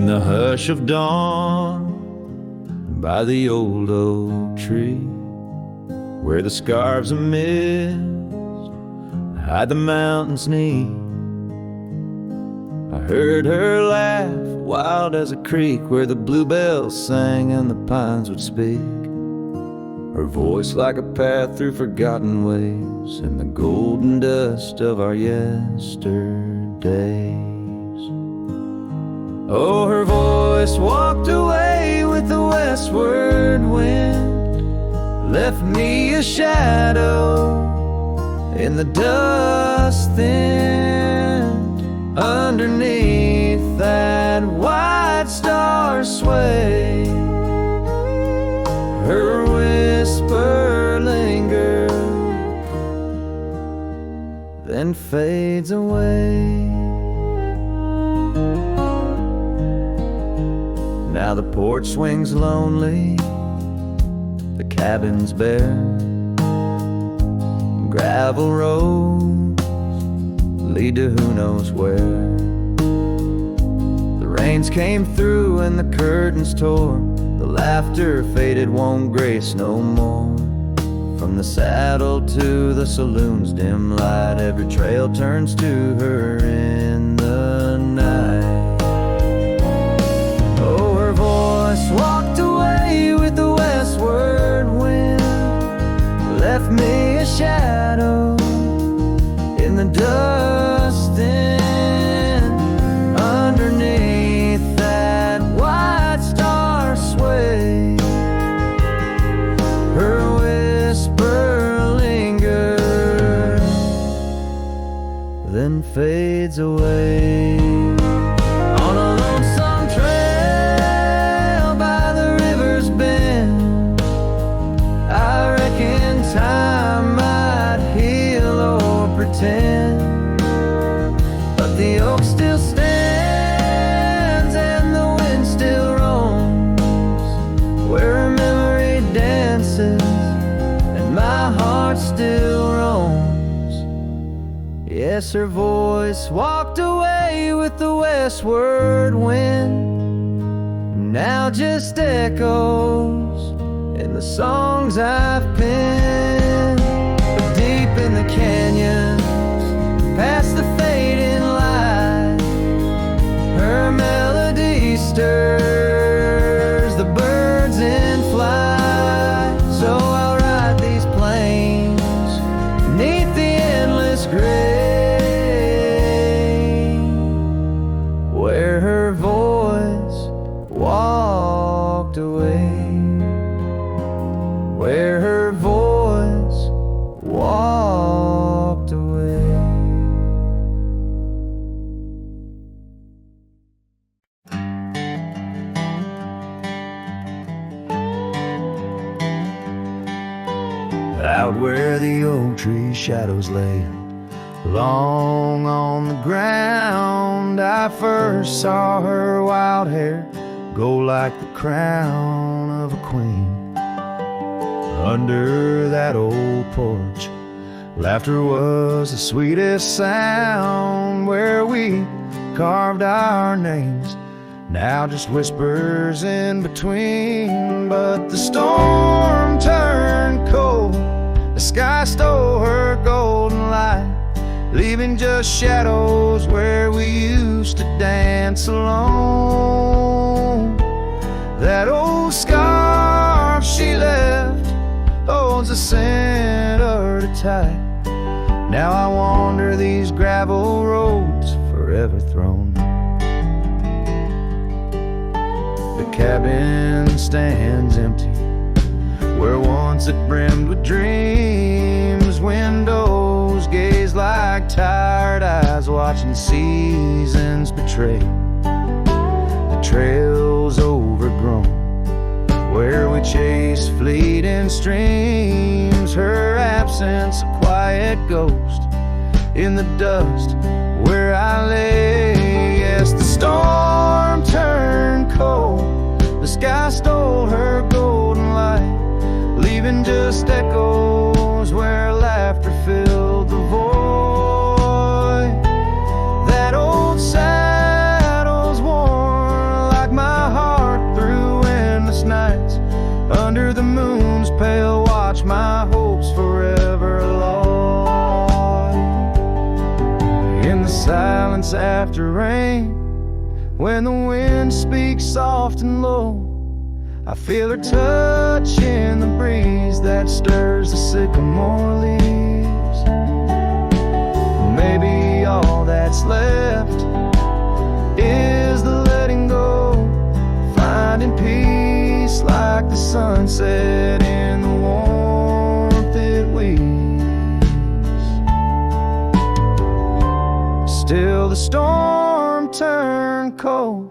In the hush of dawn, by the old oak tree, where the scarves of mist hide the mountain's knee, I heard her laugh, wild as a creek, where the bluebells sang and the pines would speak. Her voice like a path through forgotten ways in the golden dust of our yesterdays. Oh, her voice walked away with the westward wind, left me a shadow in the dust thinned. Underneath that white star sway, her whisper lingers, then fades away. Now the porch swings lonely, the cabin's bare, gravel roads lead to who knows where. The rains came through and the curtains tore, the laughter faded, won't grace no more. From the saddle to the saloon's dim light, every trail turns to her in the night. Oh, her voice walked away with the westward wind, left me a shadow in the dust then. Underneath that white star sway, her whisper lingers, then fades away. On a lonesome trail by the river's bend, I reckon time might heal or pretend, but the oak still stands and the wind still roams, where her memory dances and my heart still roams. Yes, her voice walked away with the westward wind, now just echoes in the songs I've penned. But deep in the canyons, past the fading light, her melody stirs the birds in flight. So I'll ride these plains neath the endless gray, where her voice walked away, where her voice walked away. Out where the oak tree shadows lay long on the ground, I first saw her wild hair go like the crown of a queen. Under that old porch, laughter was the sweetest sound, where we carved our names, now just whispers in between. But the storm turned cold, the sky stole her golden light, leaving just shadows where we used to dance alone. That old scarf she left holds a scent of her tight. Now I wander these gravel roads forever thrown. The cabin stands empty, where once it brimmed with dreams. Windows gaze like tired eyes watching seasons betray. The trail's overgrown, where we chase fleeting streams. Her absence a quiet ghost in the dust where I lay. Yes, the storm turned cold, the sky stole her golden light, leaving just echoes where laughter filled the void. That old saddle's worn silence after rain. When the wind speaks soft and low, I feel her touch in the breeze that stirs the sycamore leaves. Maybe all that's left is the letting go, finding peace like the sunset in the warmth it weaves. Still the storm turned cold,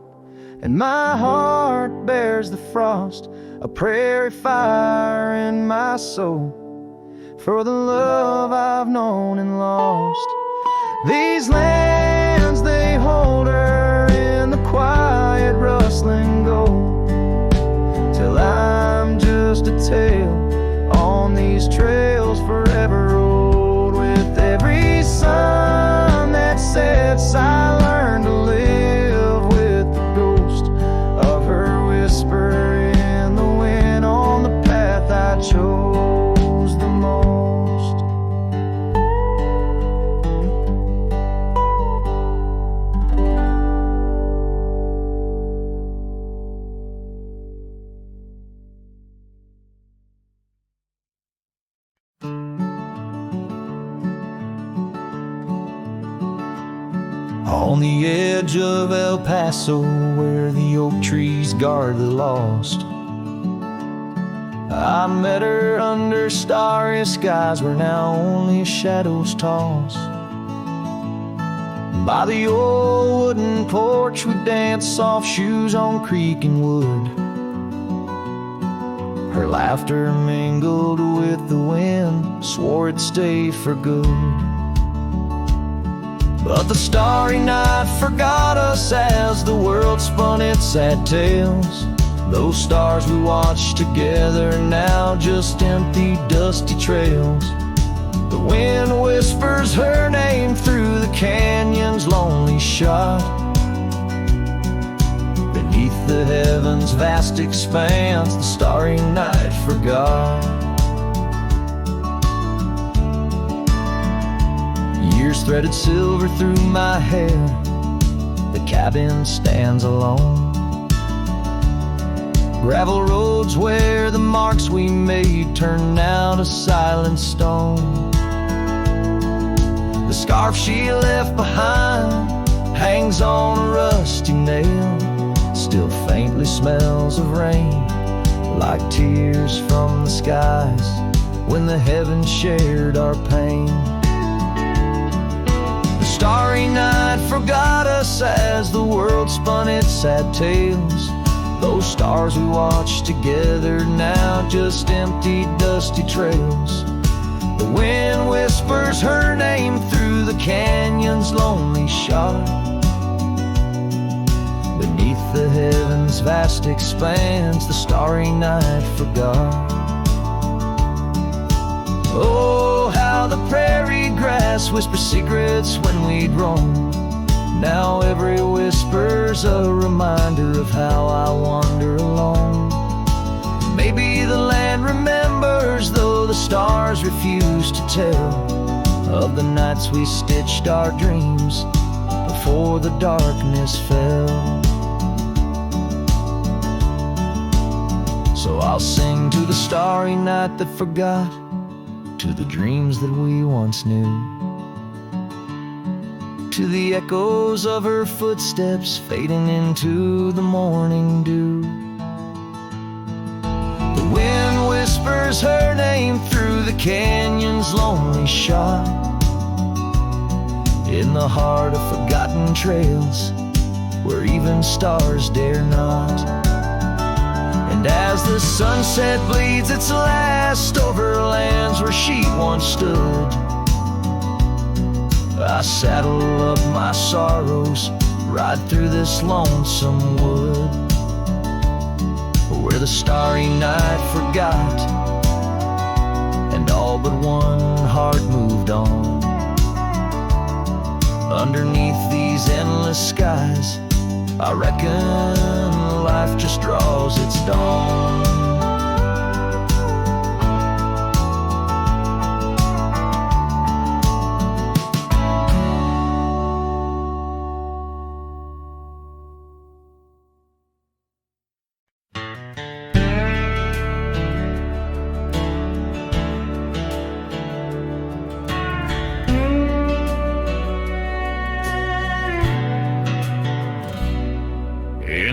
and my heart bears the frost, a prairie fire in my soul, for the love I've known and lost. These lands, they hold her in the quiet rustling gold, till I'm just a tale on these trails forever old. With every sun that sets, I learn to live with the ghost of her whisper in the wind on the path I chose the most. On the edge of El Paso, where the oak trees guard the lost, I met her under starry skies where now only shadows toss. By the old wooden porch we danced, soft shoes on creek and wood. Her laughter mingled with the wind, swore it'd stay for good. But the starry night forgot us as the world spun its sad tales. Those stars we watched together now just empty, dusty trails. The wind whispers her name through the canyon's lonely shot. Beneath the heavens' vast expanse, the starry night forgot. Years threaded silver through my hair, the cabin stands alone. Gravel roads where the marks we made turn now to silent stone. The scarf she left behind hangs on a rusty nail, still faintly smells of rain, like tears from the skies when the heavens shared our pain. The starry night forgot us as the world spun its sad tales. Those stars we watched together now just empty, dusty trails. The wind whispers her name through the canyon's lonely shot. Beneath the heavens' vast expanse, the starry night forgot. Oh, how the prairie grass whispers secrets when we'd roam. Now every whisper's a reminder of how I wander alone. Maybe the land remembers, though the stars refuse to tell, of the nights we stitched our dreams before the darkness fell. So I'll sing to the starry night that forgot, to the dreams that we once knew, to the echoes of her footsteps fading into the morning dew. The wind whispers her name through the canyon's lonely shot, in the heart of forgotten trails where even stars dare not. And as the sunset bleeds its last over lands where she once stood, I saddle up my sorrows, ride through this lonesome wood, where the starry night forgot, and all but one heart moved on. Underneath these endless skies, I reckon life just draws its dawn.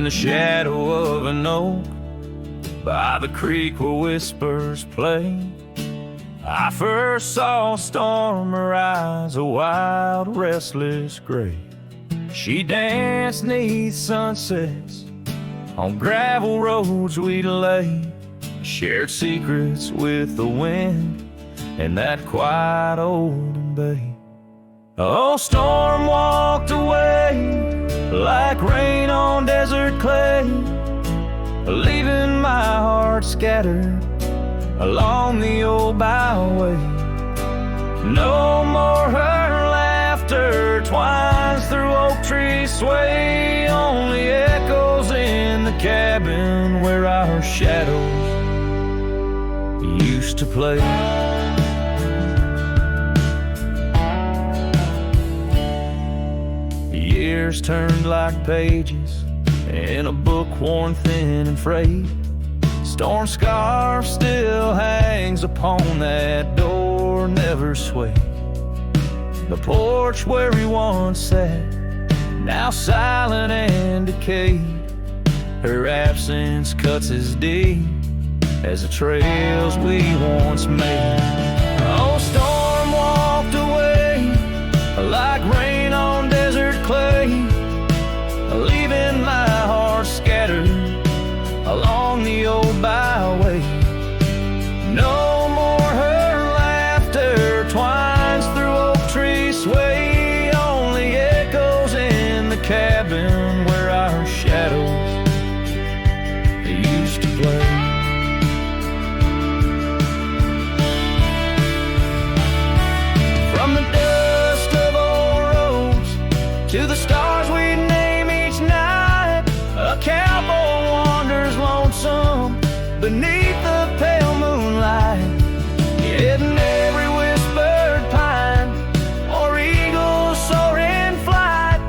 the shadow of an oak by the creek where whispers play, I first saw a storm arise, a wild, restless gray. She danced 'neath sunsets on gravel roads we'd lay, shared secrets with the wind in that quiet old bay. Oh, storm walked away like rain on desert clay, leaving my heart scattered along the old byway. No more her laughter twines through oak tree sway, only echoes in the cabin where our shadows used to play. Years turned like pages in a book worn thin and frayed. Storm scarf still hangs upon that door, never swayed. The porch where we once sat, now silent and decayed. Her absence cuts as deep as the trails we once made. Oh, storm walked away like rain on desert clay, leaving my heart scattered along the old byway. No more her laughter twines through oak tree sway, only echoes in the cabin where our shadows used to play. From the dust of old roads to the stars we name each night, a cowboy wanders lonesome beneath the pale moonlight, hidden every whispered pine or eagle soar in flight.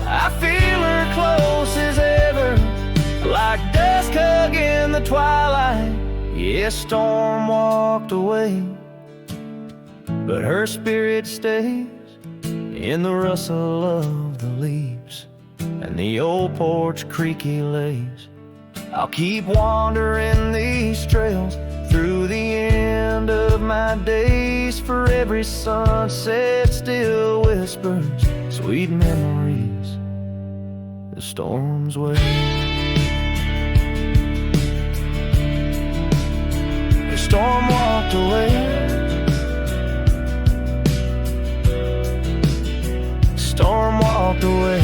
I feel her close as ever, like dusk hugging the twilight. Yes, storm walked away, but her spirit stays in the rustle of the leaves and the old porch creaky lays. I'll keep wandering these trails through the end of my days, for every sunset still whispers sweet memories the storm's way. The storm walked away, storm walked away.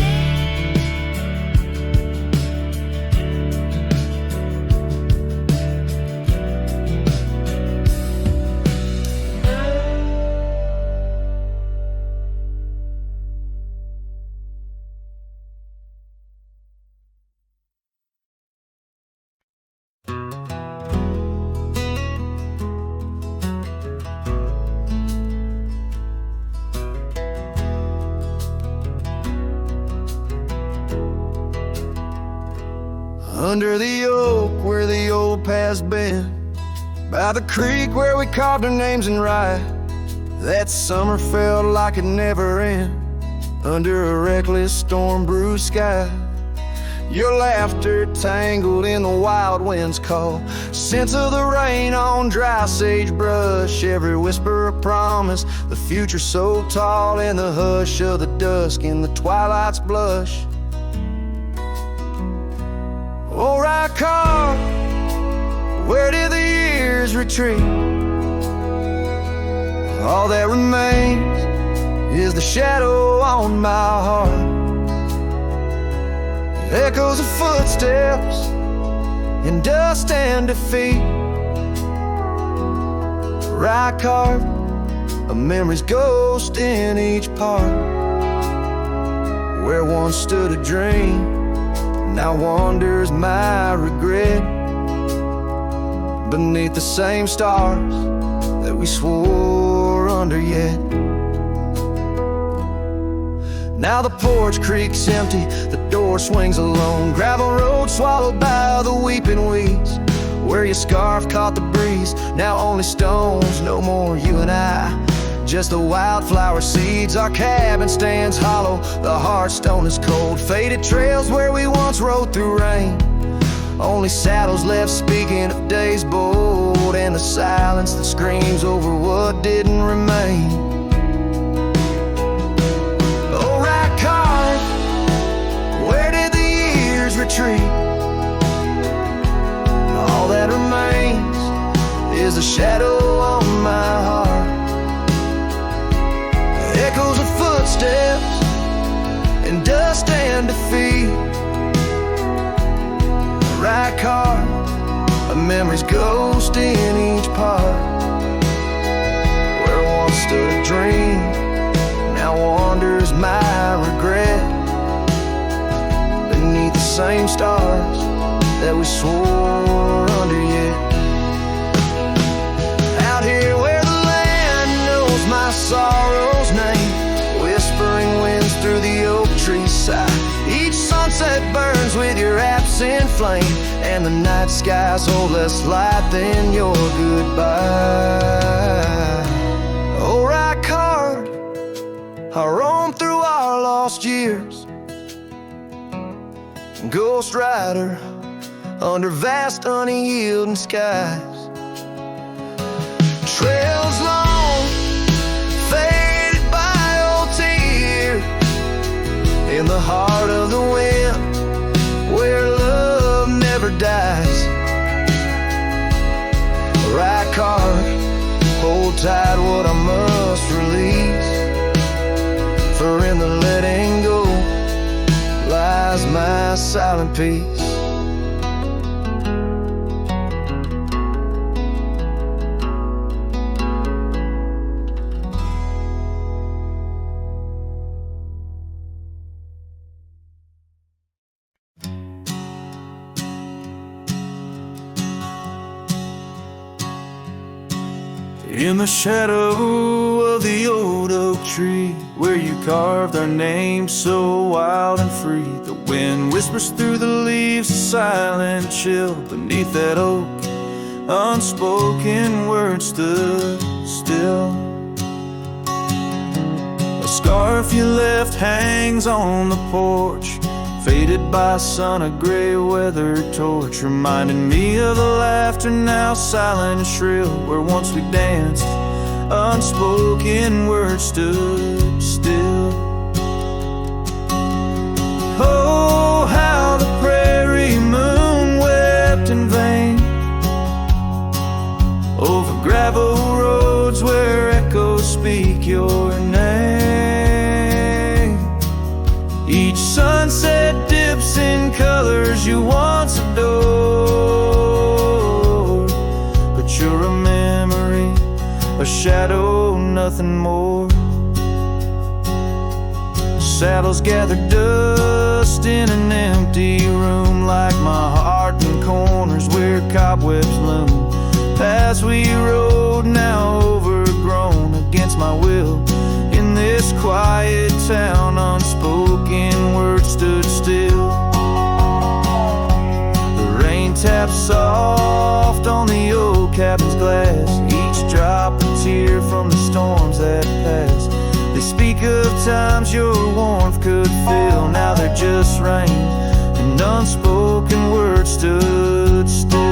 Under the oak where the old path's been, by the creek where we carved our names in rye, that summer felt like it never end, under a reckless storm-bruised sky. Your laughter tangled in the wild wind's call, scents of the rain on dry sagebrush, every whisper of promise, the future so tall in the hush of the dusk, in the twilight's blush. Oh, right car, where did the years retreat? All that remains is the shadow on my heart, echoes of footsteps in dust and defeat. Right car, a memory's ghost in each part, where once stood a dream, now wanders my regret, beneath the same stars that we swore under yet. Now the porch creaks empty, the door swings alone, gravel road swallowed by the weeping weeds, where your scarf caught the breeze, now only stones, no more you and I. just the wildflower seeds. Our cabin stands hollow, the hearthstone is cold. Faded trails where we once rode through rain. Only saddles left speaking of days bold, and the silence that screams over what didn't remain. Oh, right car, where did the years retreat? All that remains is a shadow on my heart, echoes of footsteps and dust and defeat. Right car, a memory's ghost in each part. Where once stood a dream, now wanders my regret, beneath the same stars that we swore under yet. Out here where the land knows my sorrow's name, whispering winds through the oak tree side. Each sunset burns with your absent flame, and the night skies hold less light than your goodbye. Oh, right card, I roam through our lost years, ghost rider under vast unyielding skies. Trails long, faded by old tears, in the heart of the wind, where love never dies. Right card, hold tight what I must release, for in the letting go lies my silent peace. In the shadow of the old oak tree, where you carved our names so wild and free, the wind whispers through the leaves, a silent chill beneath that oak. Unspoken words stood still. A scarf you left hangs on the porch, faded by sun, a gray weathered torch, reminding me of the laughter now silent and shrill, where once we danced. Unspoken words stood still. Oh, how the prairie moon wept in vain over gravel roads where echoes speak your name. Each sunset dips in colors you once adored, but you're a memory, a shadow, nothing more. Saddles gather dust in an empty room, like my heart in corners where cobwebs loom. Paths we rode now overgrown against my will. In this quiet town, unspoken words stood still. The rain taps soft on the old cabin's glass, each drop a tear from the storms that passed. They speak of times your warmth could fill, now they're just rain, and unspoken words stood still.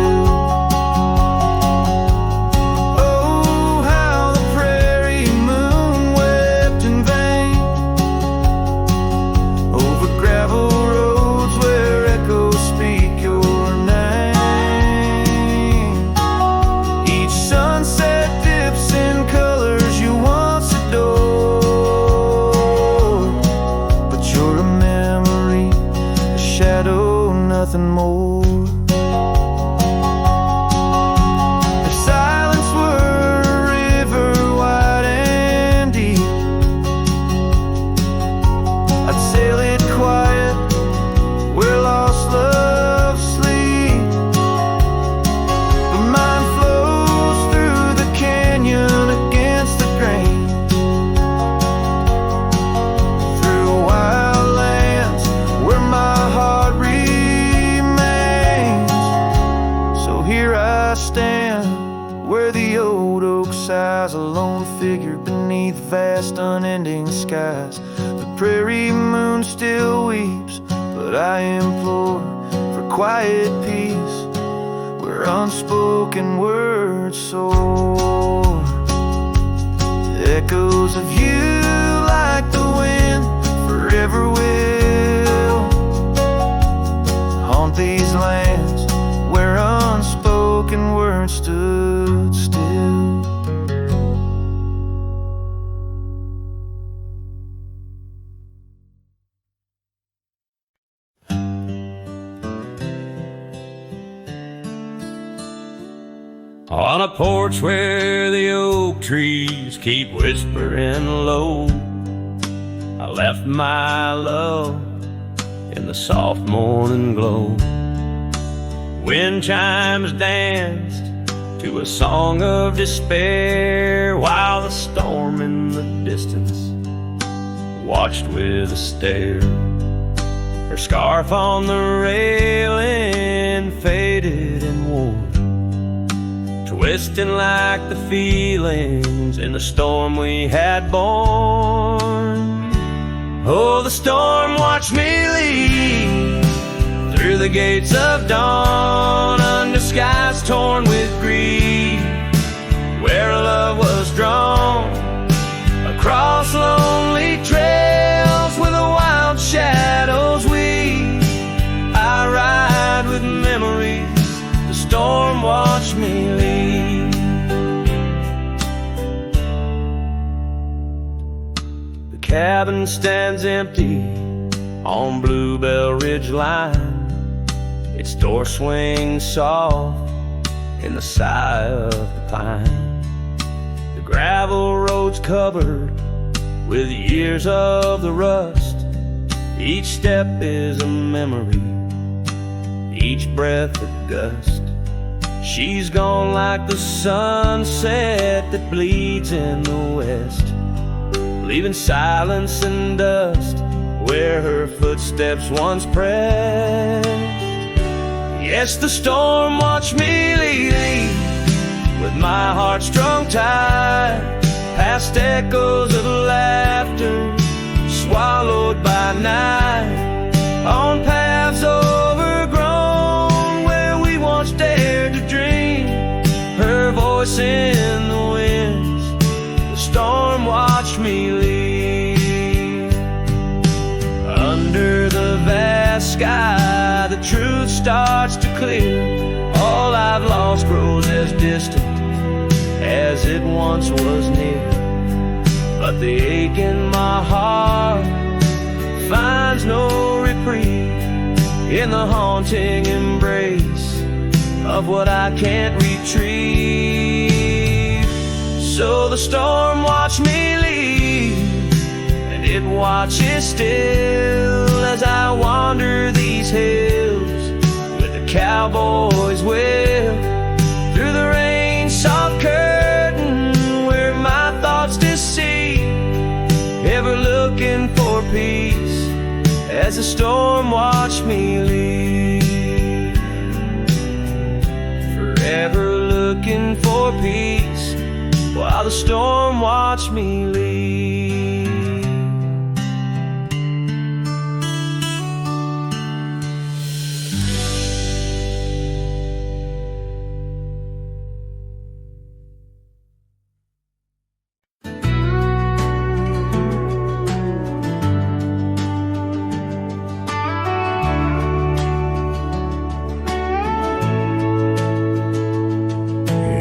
Nothing more. If silence were a river wide and deep, I'd sail it quiet where lost love sleep. But mine flows through the canyon against the grain, through wild lands where my heart remains. vast unending skies. The prairie moon still weeps, but I implore for quiet peace where unspoken words soar. Echoes of you like the wind forever will haunt these lands where unspoken words stood still. On a porch where the oak trees keep whispering low, I left my love in the soft morning glow. Wind chimes danced to a song of despair, while the storm in the distance watched with a stare. Her scarf on the railing faded and wore, twisting like the feelings in the storm we had born. Oh, the storm watched me leave through the gates of dawn, under skies torn with grief, where love was drawn, across lonely trails where the wild shadows weave. I ride with memories, the storm watched me leave. The cabin stands empty on Bluebell Ridge line, its door swings soft in the sigh of the pine. The gravel road's covered with years of the rust, each step is a memory, each breath a gust. She's gone like the sunset that bleeds in the west, leaving silence and dust where her footsteps once pressed. Yes, the storm watched me leave with my heart strung tight, past echoes of laughter swallowed by night, on paths overgrown where we once dared to dream. Her voice in the winds, the storm watched me leave. Under the vast sky, the truth starts to clear. All I've lost grows as distant as it once was near, but the ache in my heart finds no reprieve in the haunting embrace of what I can't retrieve. So the storm watched me leave, and it watches still as I wander these hills with the cowboy's will, through the rain soft curtain where my thoughts deceive, ever looking for peace as the storm watched me leave. Forever looking for peace while the storm watched me leave.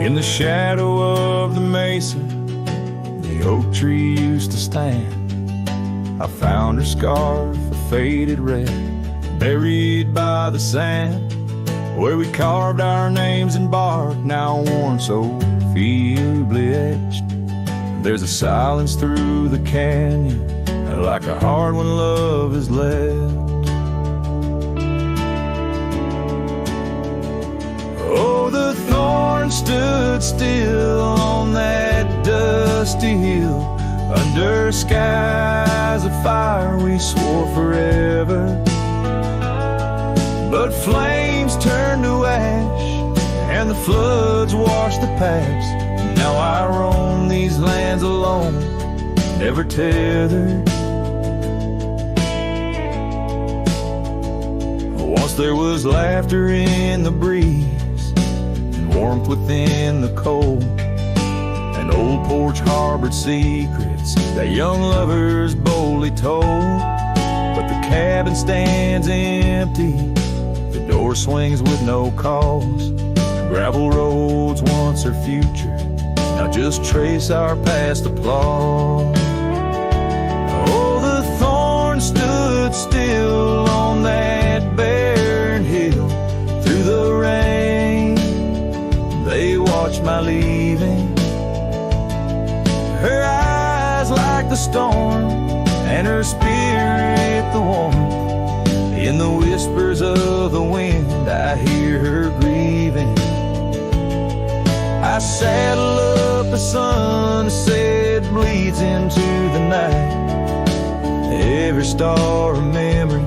In the shadow of the mesa, the oak tree used to stand. I found her scarf, a faded red, buried by the sand, where we carved our names in bark, now worn so feebly etched. There's a silence through the canyon, like a heart when love is left. Oh, the thorn stood still on that dusty hill, under skies of fire we swore forever. But flames turned to ash, and the floods washed the past. Now I roam these lands alone, never tethered. Once there was laughter in the breeze and warmth within the cold. An old porch harbored secrets that young lovers boldly told. But the cabin stands empty, the door swings with no cause. Gravel roads once our future, now just trace our past applause. Oh, the thorns stood still on that barren hill. Through the rain, they watched my leaving. Her eyes like the storm, and her spirit the warmth. In the whispers of the wind, I hear her grieving. I saddle up a sunset bleeds into the night. Every star a memory,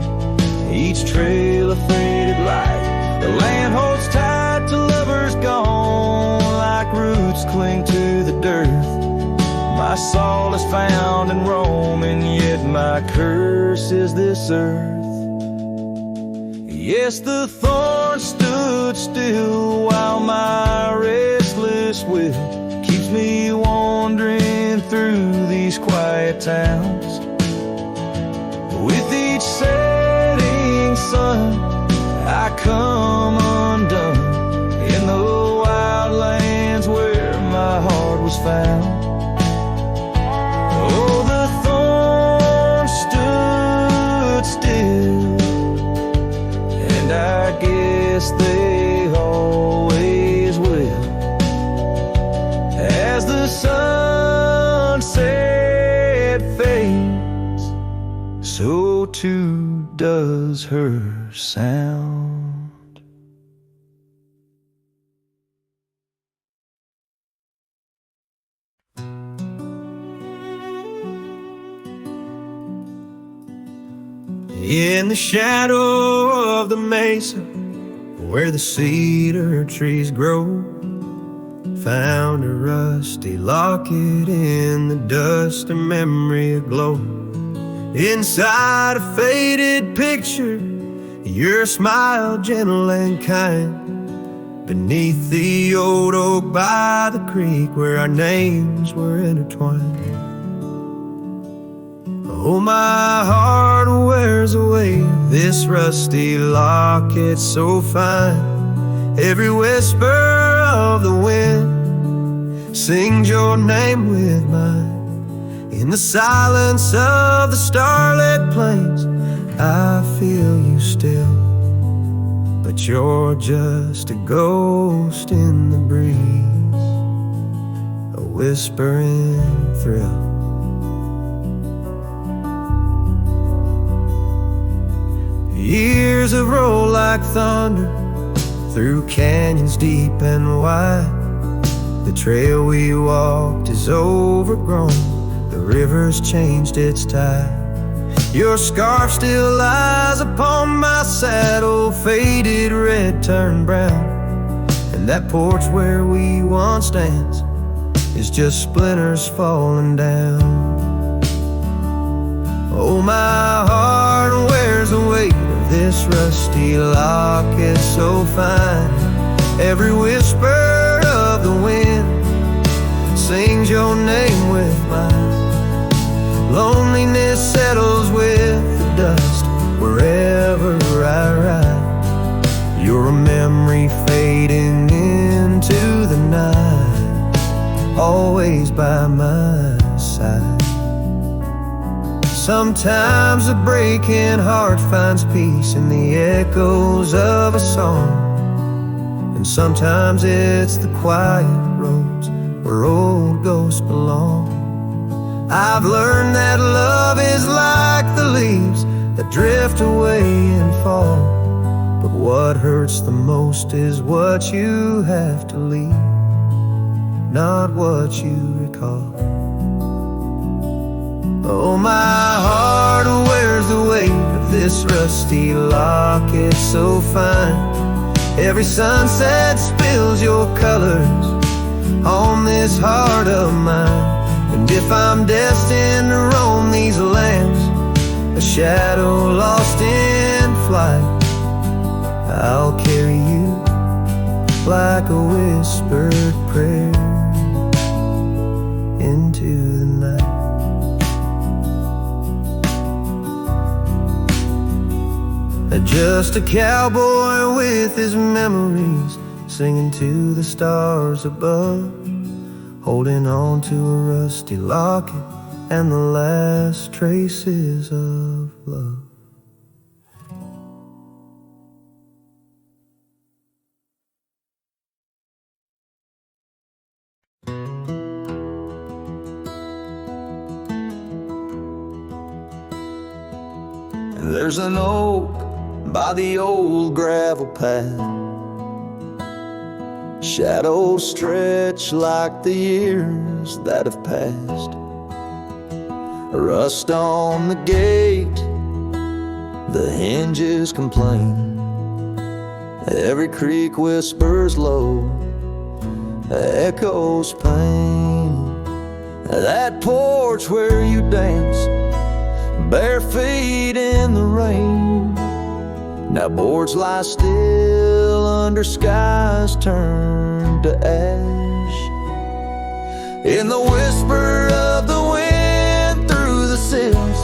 each trail a faded light. The land holds tight to lovers gone, like roots cling to the dirt. My soul is found in Rome, and yet my curse is this earth. Yes, the thorn stood still while my restless will keeps me wandering through these quiet towns. With each setting sun, I come undone in the wild lands where my heart was found. Oh, the thorn stood still, and I guess they always will. As the sunset fades, so too does her sound. In the shadow of the mesa, where the cedar trees grow, found a rusty locket in the dust, a memory aglow. Inside a faded picture, your smile gentle and kind. Beneath the old oak by the creek, where our names were intertwined. Oh, my heart wears away this rusty locket so fine. Every whisper of the wind sings your name with mine. In the silence of the starlit plains, I feel you still, but you're just a ghost in the breeze, a whispering thrill. Years have rolled like thunder through canyons deep and wide. The trail we walked is overgrown, the river's changed its tide. Your scarf still lies upon my saddle, faded red turned brown. And that porch where we once danced is just splinters falling down. Oh, my heart wears the weight of this rusty locket so fine. Every whisper of the wind sings your name with mine. Loneliness settles with the dust wherever I ride. You're a memory fading into the night, always by my side. Sometimes a breaking heart finds peace in the echoes of a song, and sometimes it's the quiet roads where old ghosts belong. I've learned that love is like the leaves that drift away and fall, but what hurts the most is what you have to leave, not what you recall. Oh, my heart wears the weight of this rusty locket so fine. Every sunset spills your colors on this heart of mine. And if I'm destined to roam these lands, a shadow lost in flight, I'll carry you like a whispered prayer into the night. Just a cowboy with his memories, singing to the stars above, holding on to a rusty locket and the last traces of love. There's an oak by the old gravel path, shadows stretch like the years that have passed. Rust on the gate, the hinges complain. Every creak whispers low, echoes pain. That porch where you dance, bare feet in the rain. Now boards lie still under skies turned to ash. In the whisper of the wind through the sills,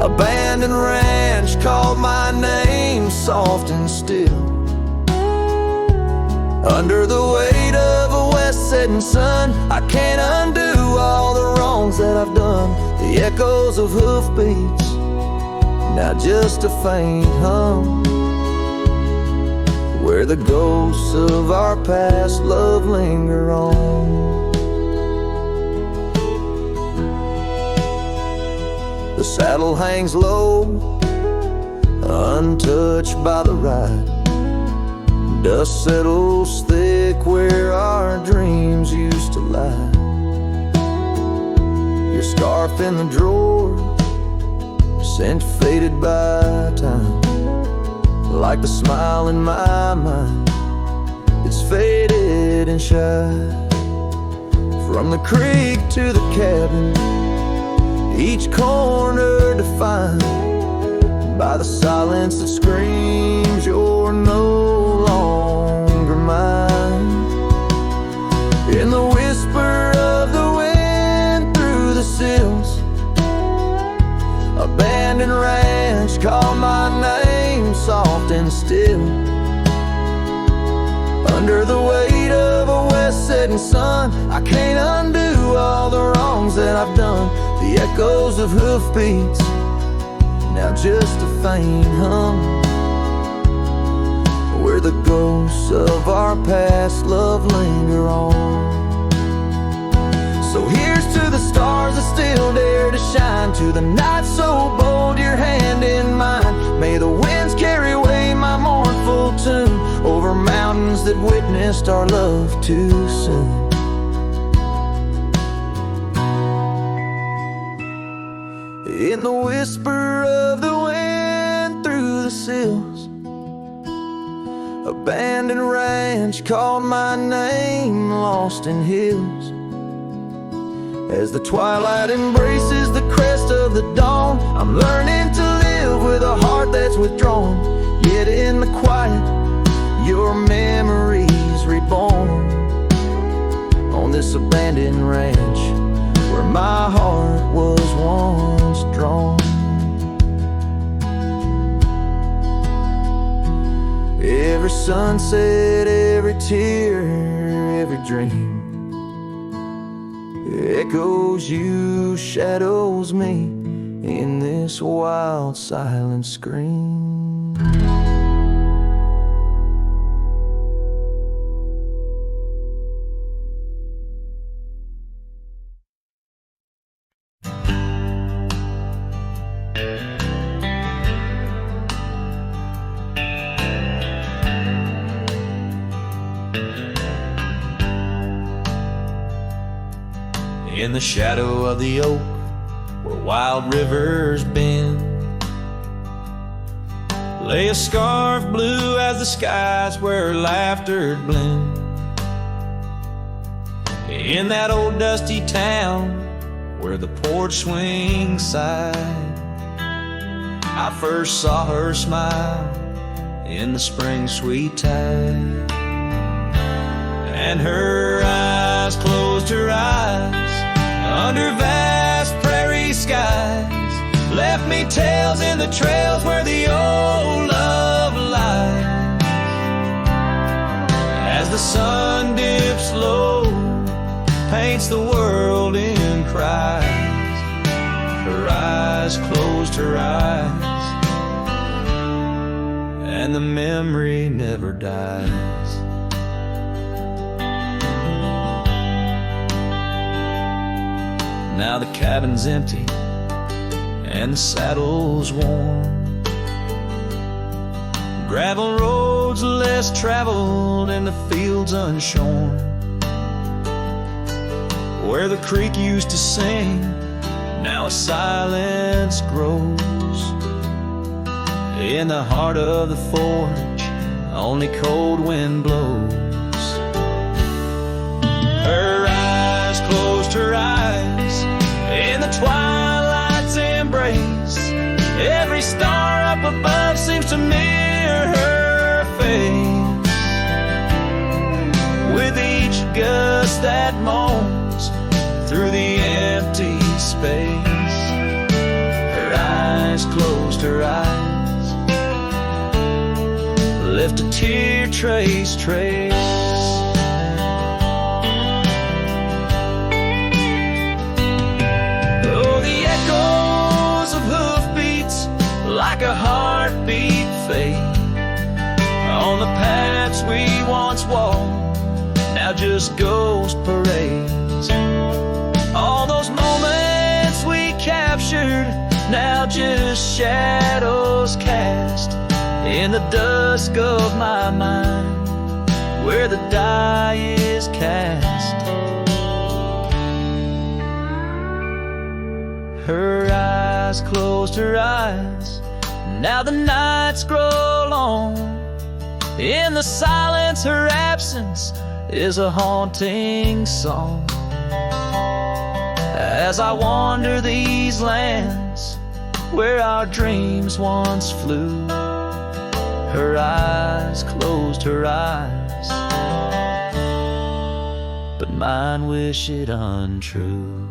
abandoned ranch called my name soft and still. Under the weight of a west setting sun, I can't undo all the wrongs that I've done. The echoes of hoofbeats, now just a faint hum, where the ghosts of our past love linger on. The saddle hangs low, untouched by the ride. Dust settles thick where our dreams used to lie. Your scarf in the drawer, scent faded by time, like the smile in my mind, it's faded and shy. From the creek to the cabin, each corner defined by the silence that screams you're no longer mine. In the whisper of the wind through the sills, abandoned ranch called my name soft and still. Under the weight of a west setting sun, I can't undo all the wrongs that I've done. The echoes of hoofbeats, now just a faint hum, where the ghosts of our past love linger on. So here's to the stars that still dare to shine, to the night so bold your hand in mine. May the winds carry away my mournful tune over mountains that witnessed our love too soon. In the whisper of the wind through the sills, abandoned ranch called my name lost in hills. As the twilight embraces the crest of the dawn, I'm learning to live with a heart that's withdrawn. Yet in the quiet, your memories reborn on this abandoned ranch where my heart was once drawn. Every sunset, every tear, every dream echoes you, shadows me in this wild silent scream. In the shadow of the oak, where wild rivers bend, lay a scarf blue as the skies where laughter blend. in that old dusty town where the porch swings sighed. I first saw her smile in the spring sweet tide, and her eyes closed her eyes under vast prairie skies, left me tales in the trails where the old love lies. As the sun dips low, paints the world in cries, her eyes closed her eyes, and the memory never dies. Now the cabin's empty and the saddle's worn, gravel roads less traveled and the fields unshorn. Where the creek used to sing, now a silence grows. In the heart of the forge, only cold wind blows. Her eyes closed her eyes in the twilight's embrace. Every star up above seems to mirror her face. With each gust that moans through the empty space, her eyes closed her eyes, left a tear trace. Oh, the echoes of hoofbeats like a heartbeat fade on the paths we once walked, now just ghost parades. All those moments we captured, now just shadows cast in the dusk of my mind, where the die is cast. Her eyes closed her eyes, now the nights grow long. In the silence, her absence is a haunting song. As I wander these lands where our dreams once flew, her eyes closed her eyes, but mine wish it untrue.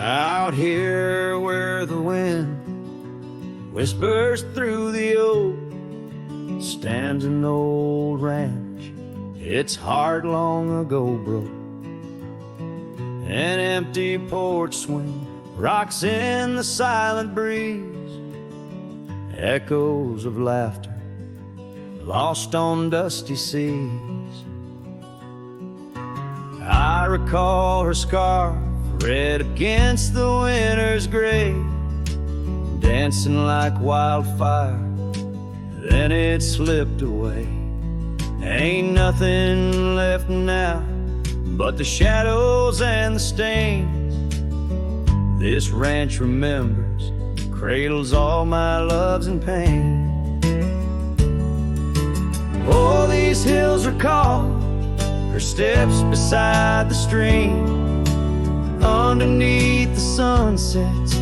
Out here where the wind whispers through the oak, stands an old ranch, its heart long ago broke. An empty porch swing rocks in the silent breeze, echoes of laughter lost on dusty seas. I recall her scarf red against the winter's gray, dancing like wildfire, then it slipped away. Ain't nothing left now but the shadows and the stains. This ranch remembers, cradles all my loves and pain. Oh, these hills recall her steps beside the stream, underneath the sunset's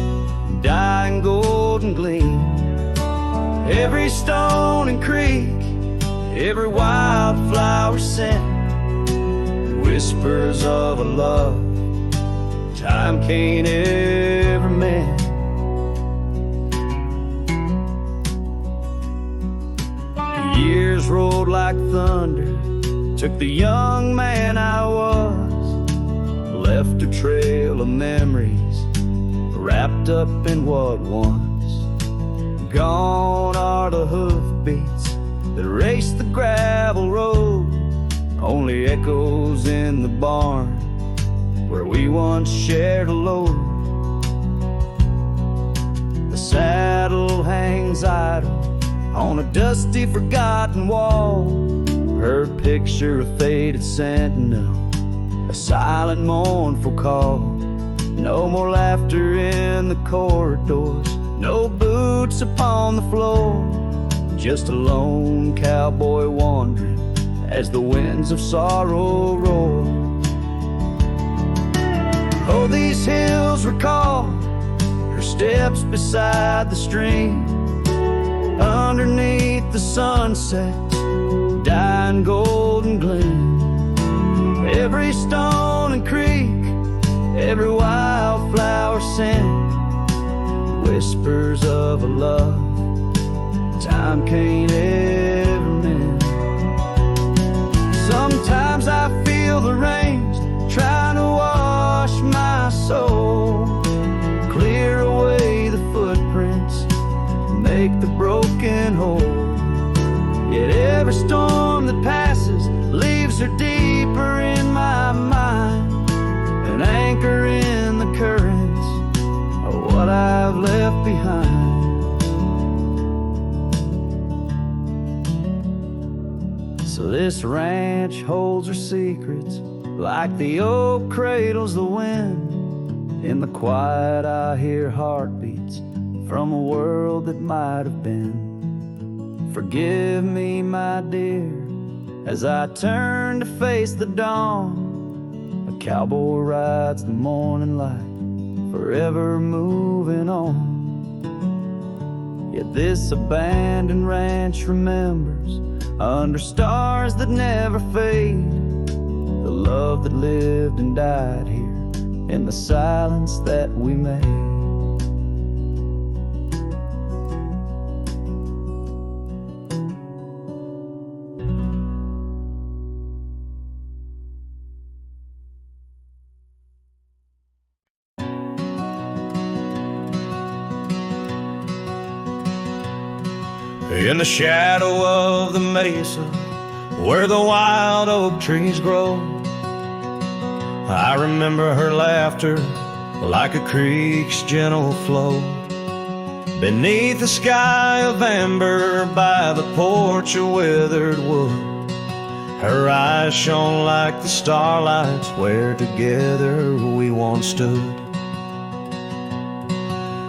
dying golden gleam. Every stone and creek, every wildflower scent, whispers of a love time can't ever mend. Years rolled like thunder, took the young man I was, left a trail of memories wrapped up in what once. Gone are the hoofbeats that raced the gravel road, only echoes in the barn where we once shared a load. saddle hangs idle on a dusty, forgotten wall. Her picture, a faded sentinel, a silent, mournful call. No more laughter in the corridors, no boots upon the floor. Just a lone cowboy wandering as the winds of sorrow roar. Oh, these hills recall her steps beside the stream, underneath the sunset's dying golden gleam. Every stone and creek, every wildflower scent, whispers of a love time can't ever mend. Sometimes I feel the rains trying to wash my soul, clear away the footprints, make the broken whole. Yet every storm that passes leaves her deeper in my mind, an anchor in the currents of what I've left behind. So this ranch holds her secrets like the oak cradles the wind. In the quiet I hear heartbeats from a world that might have been. Forgive me, my dear, as I turn to face the dawn. A cowboy rides the morning light, forever moving on. Yet this abandoned ranch remembers, under stars that never fade, the love that lived and died here in the silence that we made. In the shadow of the mesa, where the wild oak trees grow, I remember her laughter like a creek's gentle flow. Beneath the sky of amber, by the porch of withered wood, her eyes shone like the starlights where together we once stood.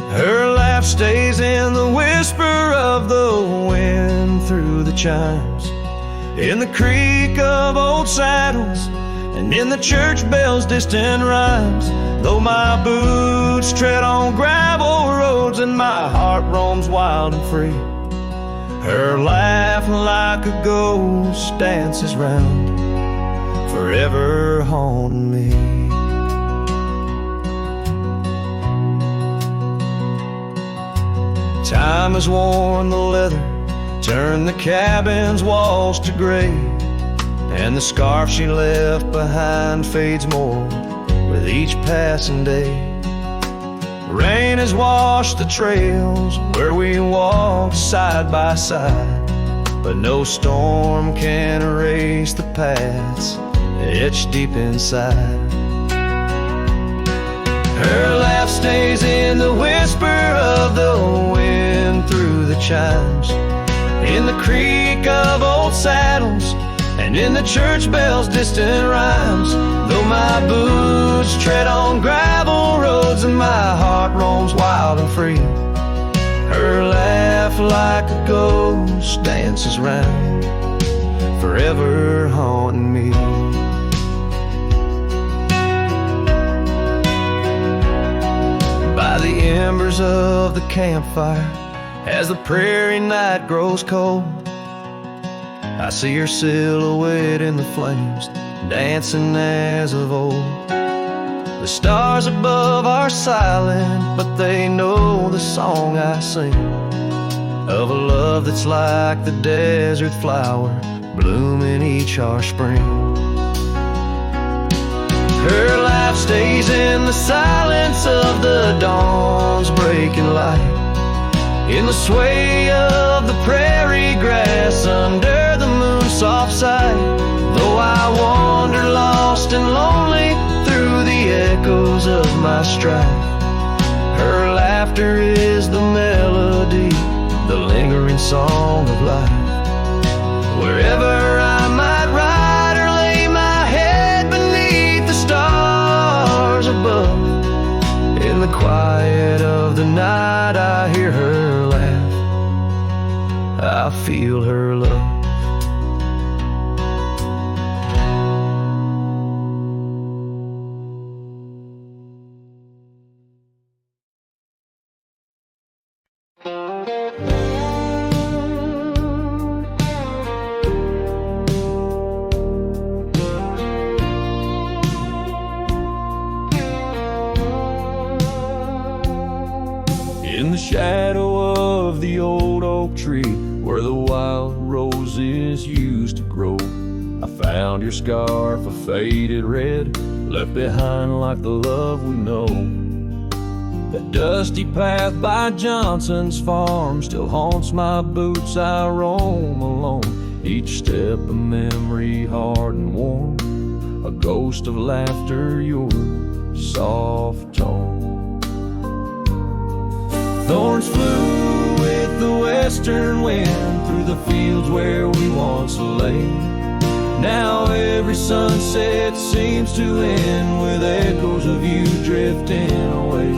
Her laugh stays in the whisper of the wind through the chimes, in the creak of old saddles, and in the church bell's distant rhymes. Though my boots tread on gravel roads and my heart roams wild and free, her laugh like a ghost dances round, forever haunting me. Time has worn the leather, turned the cabin's walls to gray, and the scarf she left behind fades more with each passing day. Rain has washed the trails where we walked side by side, but no storm can erase the paths etched deep inside. Her laugh stays in the whisper of the wind through the chimes, in the creak of old saddles, and in the church bell's distant rhymes. Though my boots tread on gravel roads and my heart roams wild and free, her laugh like a ghost dances round, forever haunting me. By the embers of the campfire, as the prairie night grows cold, I see her silhouette in the flames, dancing as of old. The stars above are silent, but they know the song I sing, of a love that's like the desert flower blooming each harsh spring. Her laugh stays in the silence of the dawn's breaking light, in the sway of the prairie grass under the moon's soft sight. Though I wander lost and lonely through the echoes of my strife, her laughter is the melody song of life. Wherever I might ride or lay my head beneath the stars above, in the quiet of the night I hear her laugh, I feel her love. In the shadow of the old oak tree, where the wild roses used to grow, I found your scarf, a faded red, left behind like the love we know. That dusty path by Johnson's farm still haunts my boots, I roam alone. Each step a memory hard and warm, a ghost of laughter, your soft tone. Thorns flew with the western wind through the fields where we once lay. Now every sunset seems to end with echoes of you drifting away.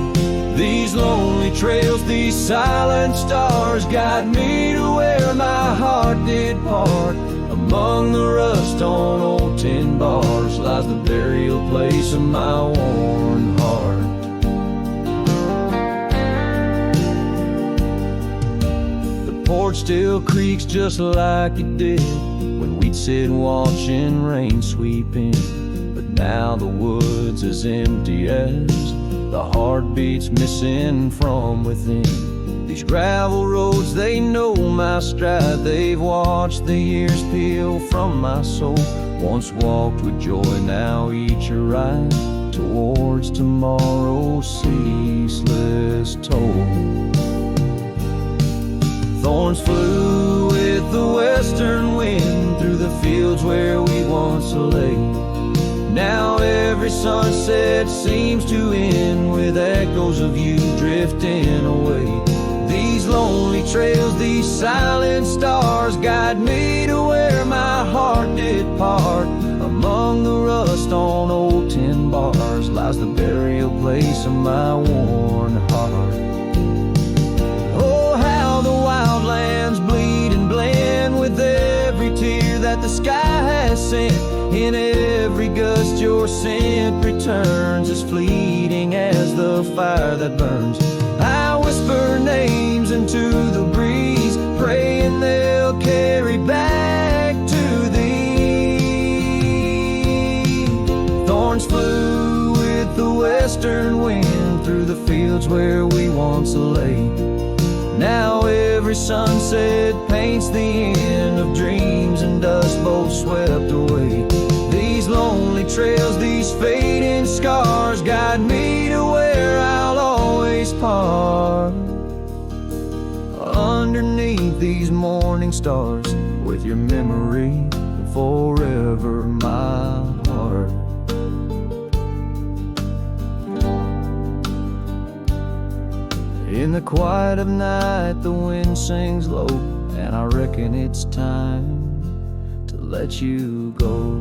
These lonely trails, these silent stars guide me to where my heart did part. Among the rust on old tin bars lies the burial place of my worn heart. Porch still creaks just like it did when we'd sit watching rain sweep in. But now the wood's as empty as the heartbeats missing from within. These gravel roads, they know my stride. They've watched the years peel from my soul. Once walked with joy, now each a ride towards tomorrow's ceaseless toll. Thorns flew with the western wind through the fields where we once lay. Now every sunset seems to end with echoes of you drifting away. These lonely trails, these silent stars guide me to where my heart did part. Among the rust on old tin bars lies the burial place of my worn heart. The wildlands bleed and blend with every tear that the sky has sent. In every gust your scent returns, as fleeting as the fire that burns. I whisper names into the breeze, praying they'll carry back to thee. Thorns flew with the western wind through the fields where we once lay. Now every sunset paints the end of dreams and dust both swept away. These lonely trails, these fading scars guide me to where I'll always part. Underneath these morning stars, with your memory forever my heart. In the quiet of night the wind sings low, and I reckon it's time to let you go.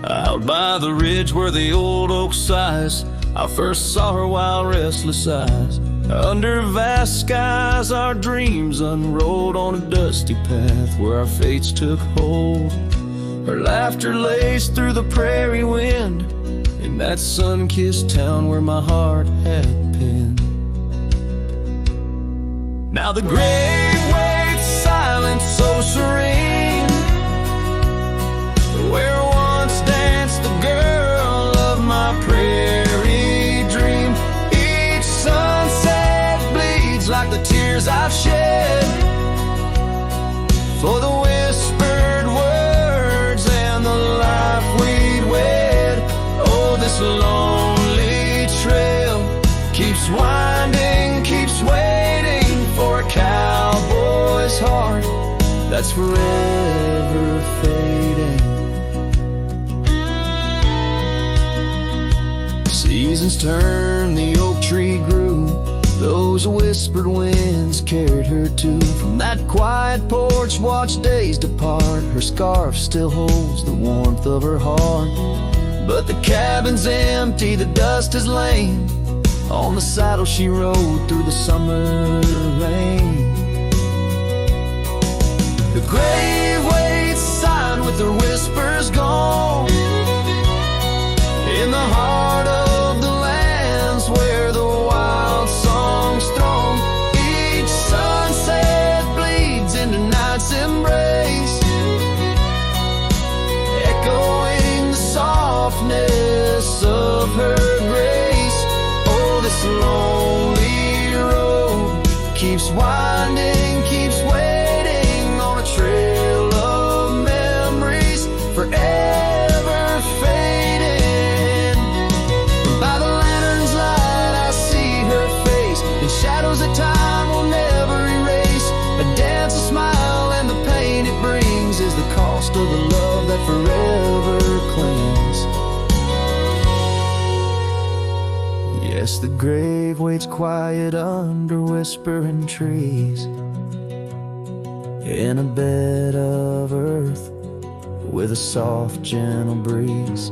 Out by the ridge where the old oak sighs, I first saw her wild restless eyes. Under vast skies our dreams unrolled on a dusty path where our fates took hold. Her laughter laced through the prairie wind in that sun-kissed town where my heart had pinned. Now the grave waits silent so serene, where once danced the girl of my prairie dream. Each sunset bleeds like the tears I've shed for the whispered words and the life we'd wed. Oh, this lonely keeps winding, keeps waiting for a cowboy's heart that's forever fading. Seasons turn, the oak tree grew, those whispered winds carried her to. From that quiet porch, watch days depart, her scarf still holds the warmth of her heart. But the cabin's empty, the dust has lain on the saddle she rode through the summer rain. The grave waits silent with her whispers gone, in the heart of the lands where the wild song's thrown. Each sunset bleeds into night's embrace, echoing the softness of her grace. Oh, this lonely road keeps winding, keeps waiting on a trail of memories forever fading. By the lantern's light I see her face, in shadows that time will never erase. A dance, a smile, and the pain it brings is the cost of the love that forever clings. Yes, the grave waits quiet under whispering trees, in a bed of earth with a soft, gentle breeze.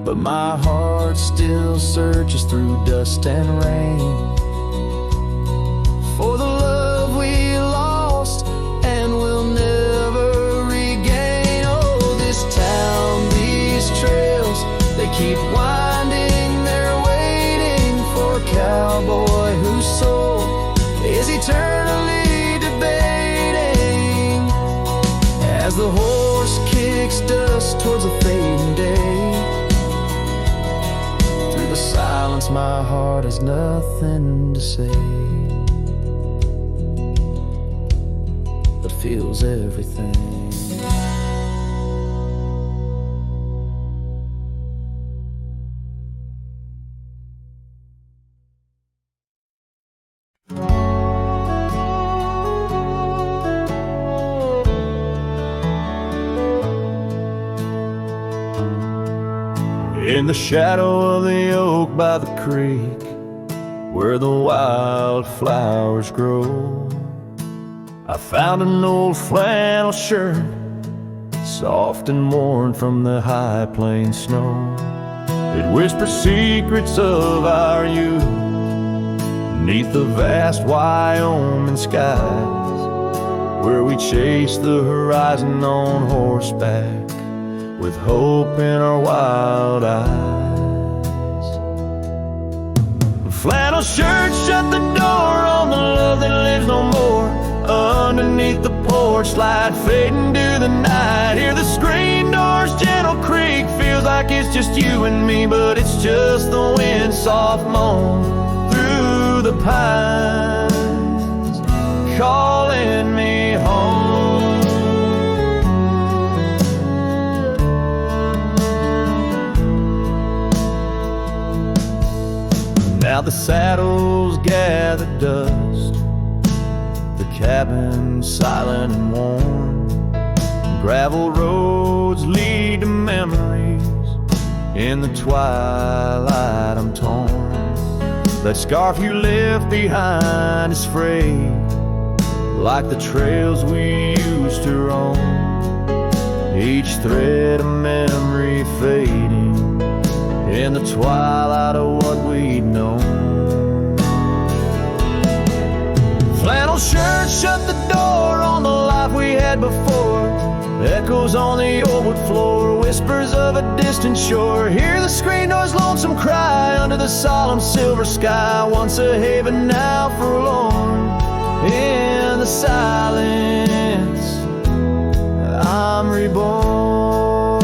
But my heart still searches through dust and rain for the love we lost and will never regain. Oh, this town, these trails, they keep winding, they're waiting for a cowboy whose soul is eternally debating. As the horse kicks dust towards a fading day, through the silence my heart has nothing to say, but feels everything. In the shadow of the oak by the creek, where the wildflowers grow, I found an old flannel shirt, soft and worn from the high plain snow. It whispers secrets of our youth, neath the vast Wyoming skies, where we chased the horizon on horseback, with hope in our wild eyes. The flannel shirt shut the door on the love that lives no more. Underneath the porch light fading to the night, hear the screen door's gentle creak. Feels like it's just you and me, but it's just the wind soft moan through the pines, calling me home. Now the saddles gather dust, the cabin silent and warm. Gravel roads lead to memories, in the twilight I'm torn. That scarf you left behind is frayed, like the trails we used to roam. Each thread of memory fading in the twilight of what we'd known. Flannel shirt shut the door on the life we had before. Echoes on the old wood floor, whispers of a distant shore. Hear the screen door's lonesome cry under the solemn silver sky. Once a haven, now forlorn. In the silence, I'm reborn.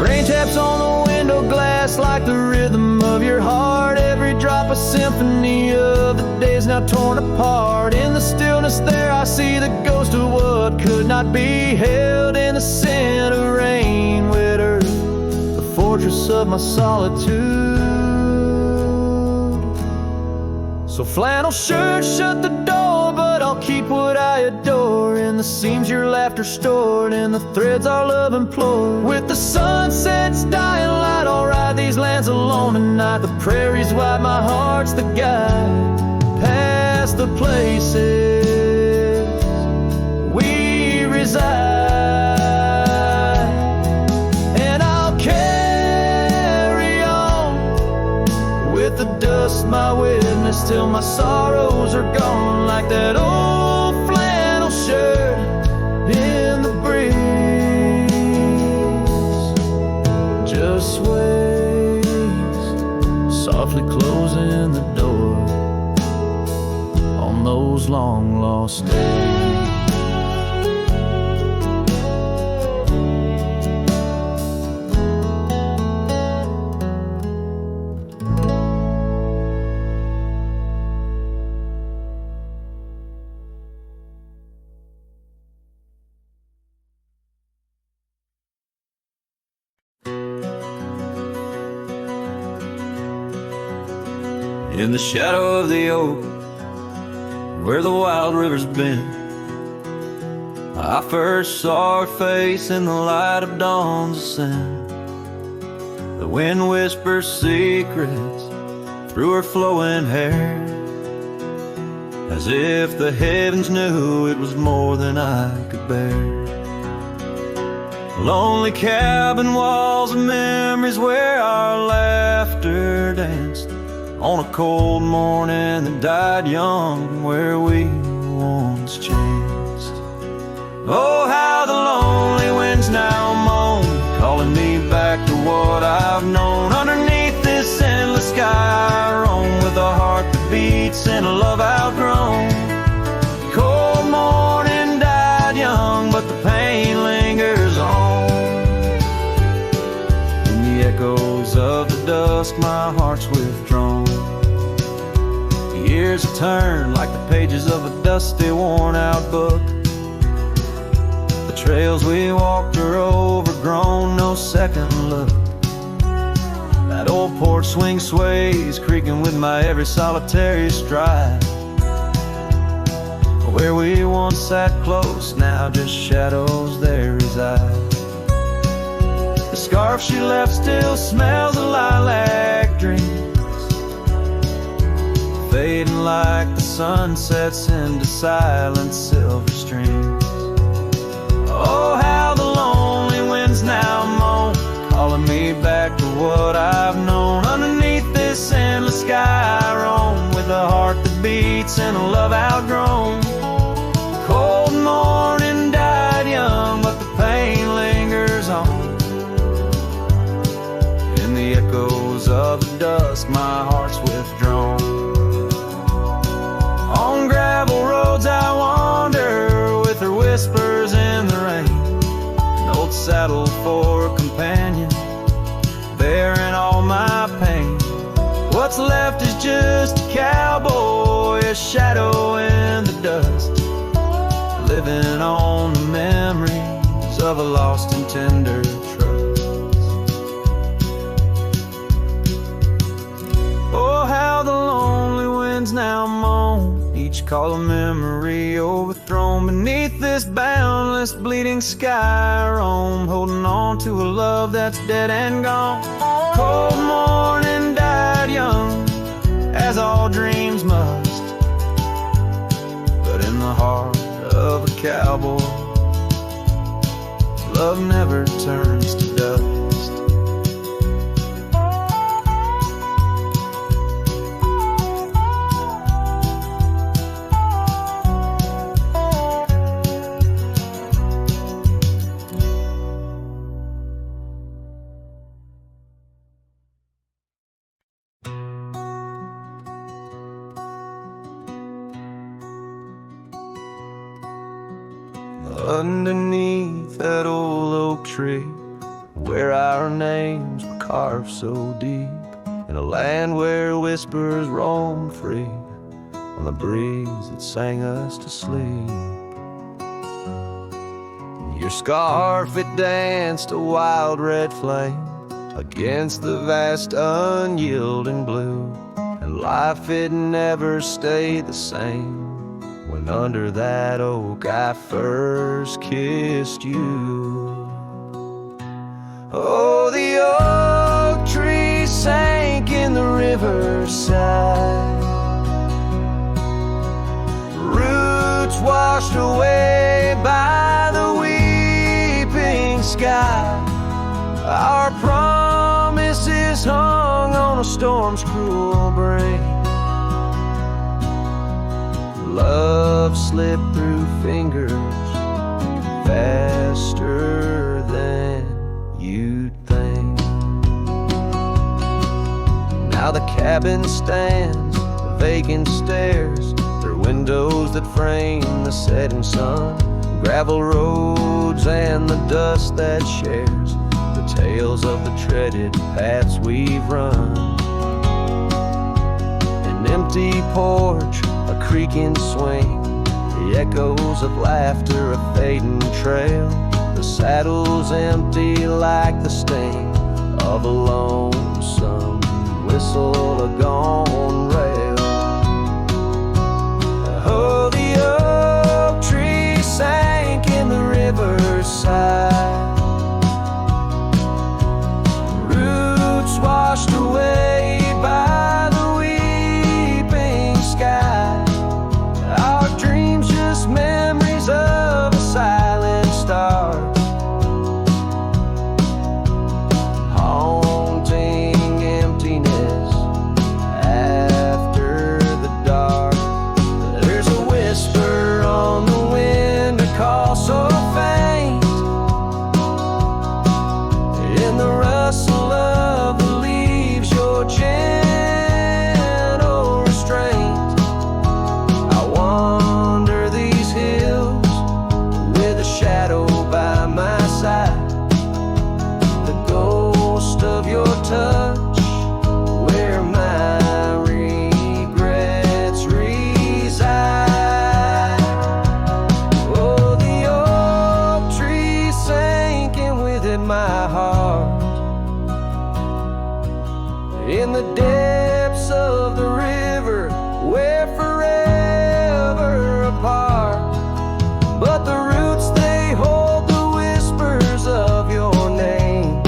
Rain taps on the window glass like the rhythm of your heart. Every drop a symphony of the days now torn apart. In the stillness there I see the ghost of what could not be held. In the scent of rain, wet earth, the fortress of my solitude. So flannel shirt, shut the door, but I'll keep what I adore. In the seams your laughter stored, in the threads our love implored. With the sunset's dying light, I'll ride these lands alone tonight. The prairies wide, my heart's the guide. Past the places we reside, and I'll carry on with the dust my witness till my sorrows are gone. Like that old flannel shirt in the breeze, just sways, softly closing the door on those long lost days. In the shadow of the oak, where the wild river's been, I first saw her face in the light of dawn's ascent. The wind whispers secrets through her flowing hair, as if the heavens knew it was more than I could bear. Lonely cabin walls of memories where our laughter danced on a cold morning that died young, where we once chanced. Oh, how the lonely winds now moan, calling me back to what I've known. Underneath this endless sky I roam, with a heart that beats and a love outgrown. Cold morning died young, but the pain lingers on. In the echoes of the dusk my heart's withdrawn. Years have turned like the pages of a dusty, worn-out book. The trails we walked are overgrown, no second look. That old porch swing sways, creaking with my every solitary stride. Where we once sat close, now just shadows there reside. The scarf she left still smells of lilac dreams, fading like the sun sets into silent silver streams. Oh, how the lonely winds now moan, calling me back to what I've known. Underneath this endless sky I roam, with a heart that beats and a love outgrown. Cold morning died young, but the pain lingers on. In the echoes of the dusk my heart's withdrawn. On gravel roads I wander, with her whispers in the rain. An old saddle for a companion, bearing all my pain. What's left is just a cowboy, a shadow in the dust, living on the memories of a lost and tender trust. Oh, how the lonely winds now moan, each call a memory overthrown. Beneath this boundless bleeding sky I roam, holding on to a love that's dead and gone. Cold morning died young, as all dreams must, but in the heart of a cowboy, love never turns to dust. Underneath that old oak tree, where our names were carved so deep, in a land where whispers roam free on the breeze that sang us to sleep. Your scarf, it danced a wild red flame against the vast unyielding blue, and and life it never stayed the same. When under that oak I first kissed you. Oh, the oak tree sank in the riverside, roots washed away by the weeping sky. Our promises hung on a storm's cruel break. Love slipped through fingers faster than you'd think. Now the cabin stands, the vacant stairs, through windows that frame the setting sun, gravel roads and the dust that shares the tales of the treaded paths we've run. An empty porch, a creaking swing, the echoes of laughter, a fading trail, the saddle's empty like the sting of a lonesome whistle, a gone rail. Oh, the oak tree sank in the riverside, roots washed away by the weeping sky. Our dreams just memories of a silent star, haunting emptiness after the dark. There's a whisper on the wind, a call so faint, in the rustle of the leaves, your gentle restraint. I wander these hills with a shadow by my side, the ghost of your touch where my regrets reside. Oh, the oak tree sank and with it my heart, in the depths of the river, we're forever apart. But the roots, they hold the whispers of your name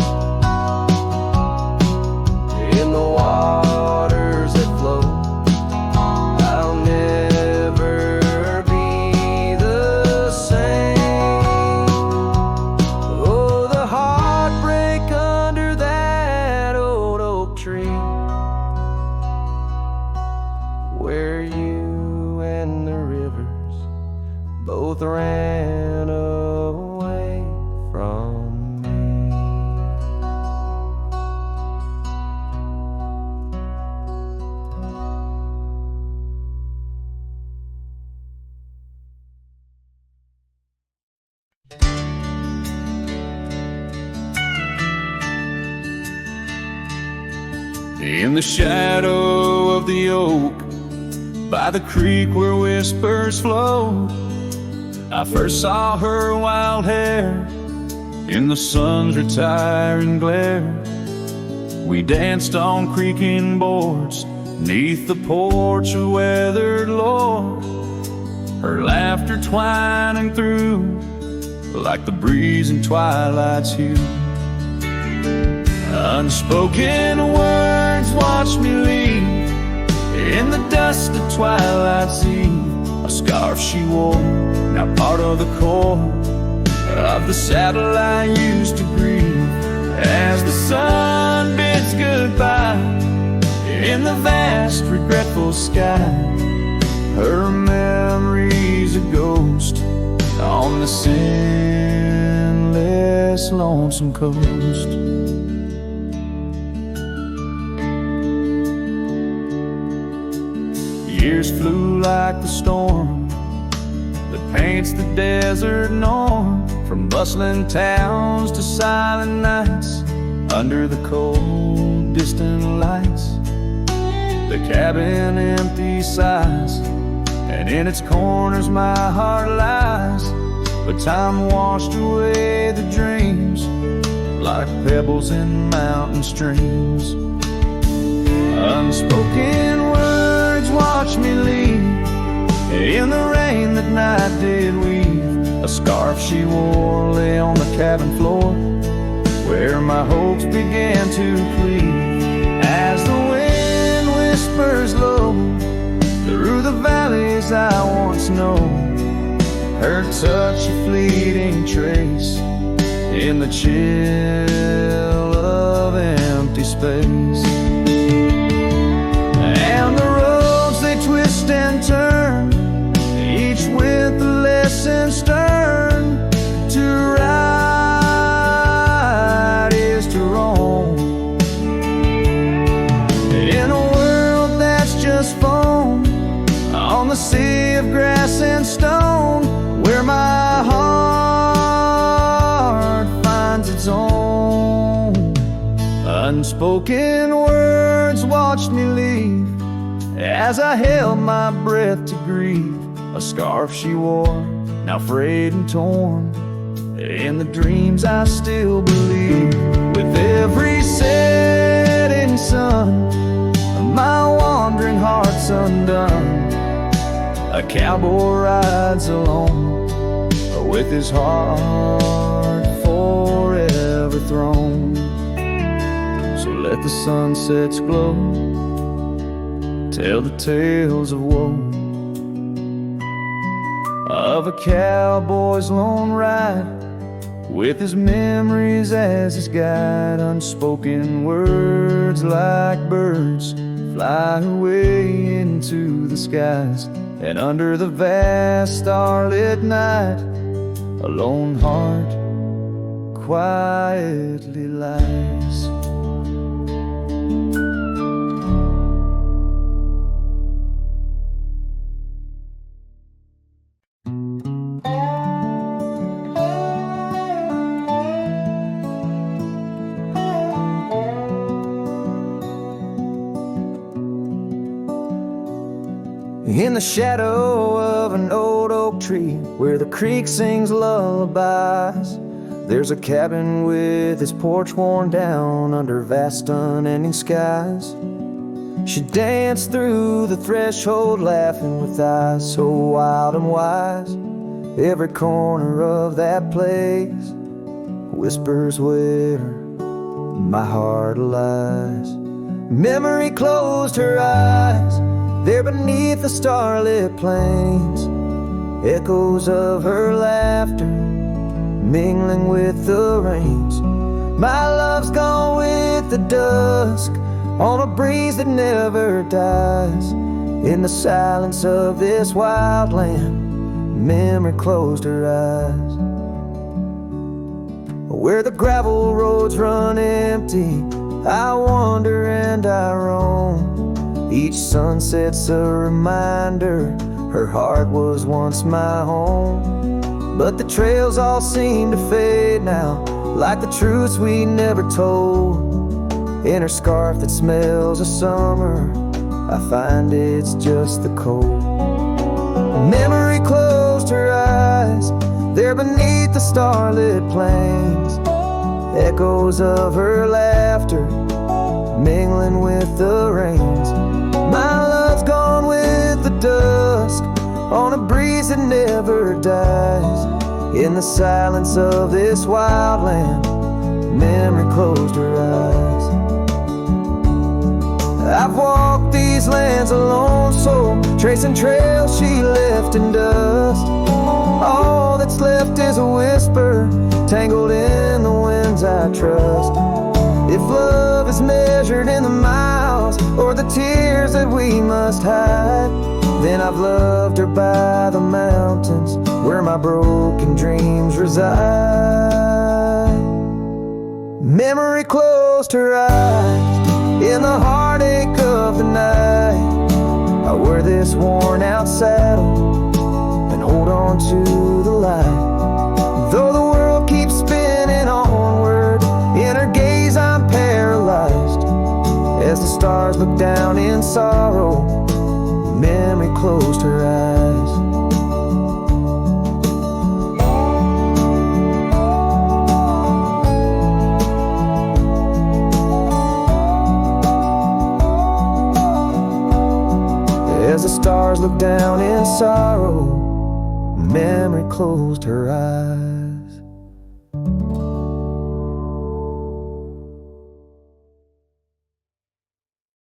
in the waters that flow. I'll never be the same. Oh, the heartbreak under that old oak tree, where you and the rivers both ran away from me. In the shadow of the oak, by the creek where whispers flow, I first saw her wild hair in the sun's retiring glare. We danced on creaking boards neath the porch of weathered lore, her laughter twining through like the breeze in twilight's hue. Unspoken words watch me leave in the dust of twilight's eve. A scarf she wore, now part of the core of the saddle I used to breathe. As the sun bids goodbye in the vast regretful sky, her memory's a ghost on the scentless lonesome coast. Years flew like the storm that paints the desert norm, from bustling towns to silent nights under the cold distant lights. The cabin empty sighs, and in its corners my heart lies. But time washed away the dreams like pebbles in mountain streams. Unspoken words that night did weave. A scarf she wore lay on the cabin floor, where my hopes began to plead. As the wind whispers low through the valleys I once known, her touch a fleeting trace in the chill of empty space. And the roads they twist and turn, each with a lesson stern. To right is to wrong, in a world that's just foam on the sea of grass and stone, where my heart finds its own. Unspoken words watched me leave as I held my breath to grieve. A scarf she wore, now frayed and torn, in the dreams I still believe. With every setting sun, my wandering heart's undone. A cowboy rides alone, with his heart forever thrown. So let the sunsets glow, tell the tales of woe, of a cowboy's lone ride, with his memories as his guide. Unspoken words like birds fly away into the skies, and under the vast starlit night, a lone heart quietly lies. In the shadow of an old oak tree, where the creek sings lullabies, there's a cabin with its porch worn down under vast unending skies. She danced through the threshold laughing with eyes so wild and wise. Every corner of that place whispers where my heart lies. Memory closed her eyes there beneath the starlit plains, echoes of her laughter mingling with the rains. My love's gone with the dusk on a breeze that never dies. In the silence of this wild land, memory closed her eyes. Where the gravel roads run empty, I wander and I roam. Each sunset's a reminder her heart was once my home. But the trails all seem to fade now, like the truths we never told. In her scarf that smells of summer, I find it's just the cold. Memory closed her eyes there beneath the starlit plains, echoes of her laughter mingling with the rains. My love's gone with the dusk on a breeze that never dies. In the silence of this wild land, memory closed her eyes. I've walked these lands alone, so tracing trails she left in dust. All that's left is a whisper tangled in the winds I trust. If love is measured in the miles or the tears that we must hide, then I've loved her by the mountains where my broken dreams reside. Memory closed her eyes in the heartache of the night. I wear this worn out saddle and hold on to the light. Though the world keeps spinning onward, in her gaze I'm paralyzed. As the stars look down in sorrow, memory closed her eyes. As the stars look down in sorrow, Memory closed her eyes.